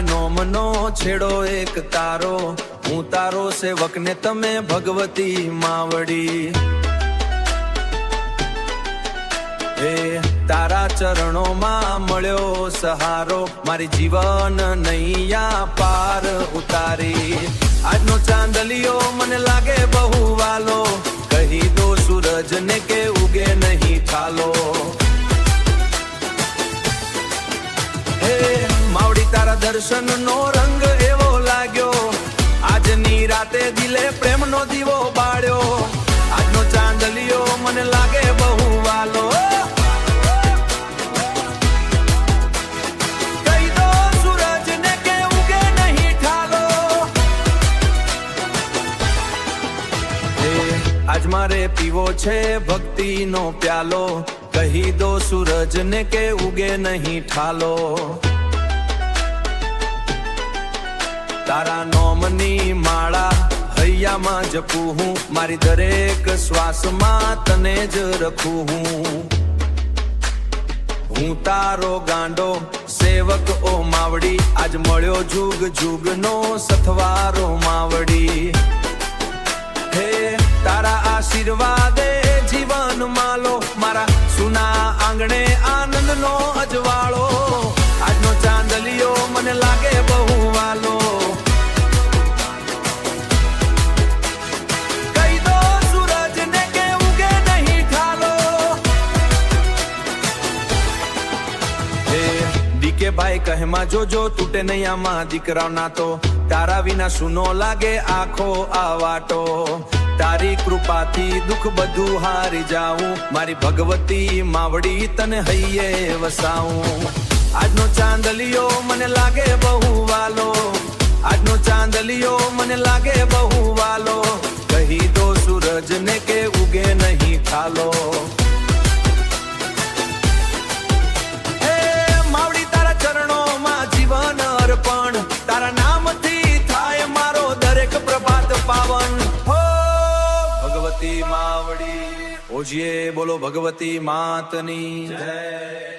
નોમનો છેડો એક તારો, હું તારો સેવક ને તમે ભગવતી માવડી। હે તારા ચરણોમાં મળ્યો સહારો, મારી જીવન નૈયા પાર ઉતારી। આજનો ચાંદલિયો મને લાગે બહુ વાલો, કહી દો સૂરજ ને કે ઉગે નહીં ઠાલો। હે માવડી તારા દર્શન નો રંગ એવો લાગ્યો, આજની રાતે દિલે પ્રેમ નો દીવો બાળ્યો। આજનો ચાંદલિયો મને લાગે બહુ વાલો, કહી દો સૂરજ ને કે ઉગે નહીં ઠાલો। હે આજ મારે પીવો છે ભક્તિ નો પ્યાલો, કહી દો સૂરજ ને કે ઉગે નહીં ઠાલો। તારા નોમની માળા હૈયામાં જપું હું, મારી દરેક શ્વાસમાં તને જ રખું હું। હું તારો ગાંડો સેવક ઓ માવડી, આજ મળ્યો જુગ જુગનો સથવારો માવડી। હે તારા આશીર્વાદે જીવન માલો, મારા સુના આંગણે આનંદનો અજવાળો। આજનો ચાંદલિયો મને લાગે બહુ વાલો, કહી દો સૂરજ ને કે ઉગે નહીં ઠાલો। હે ડીકે ભાઈ કહેમાં જોજો તૂટે નહીં આમાં દીકરાના તો, તારા વિના સુનો લાગે આખો આ વાટો। તારી કૃપાથી દુઃખ બધું હારી જાઉં, મારી ભગવતી માવડી તને હૈયે વસાવું। આજનો ચાંદલિયો મને લાગે બહુ વાલો, આજનો ચાંદલિયો મને લાગે બહુ વાલો, કહી દો સૂરજ ને કે ઉગે નહીં ઠાલો। હે માવડી તારા ચરણોમાં જીવન અર્પણ, તારા નામથી થાય મારો દરેક પ્રભાત પાવન। ભગવતી માવડી ઓજીએ બોલો, ભગવતી માતની જય।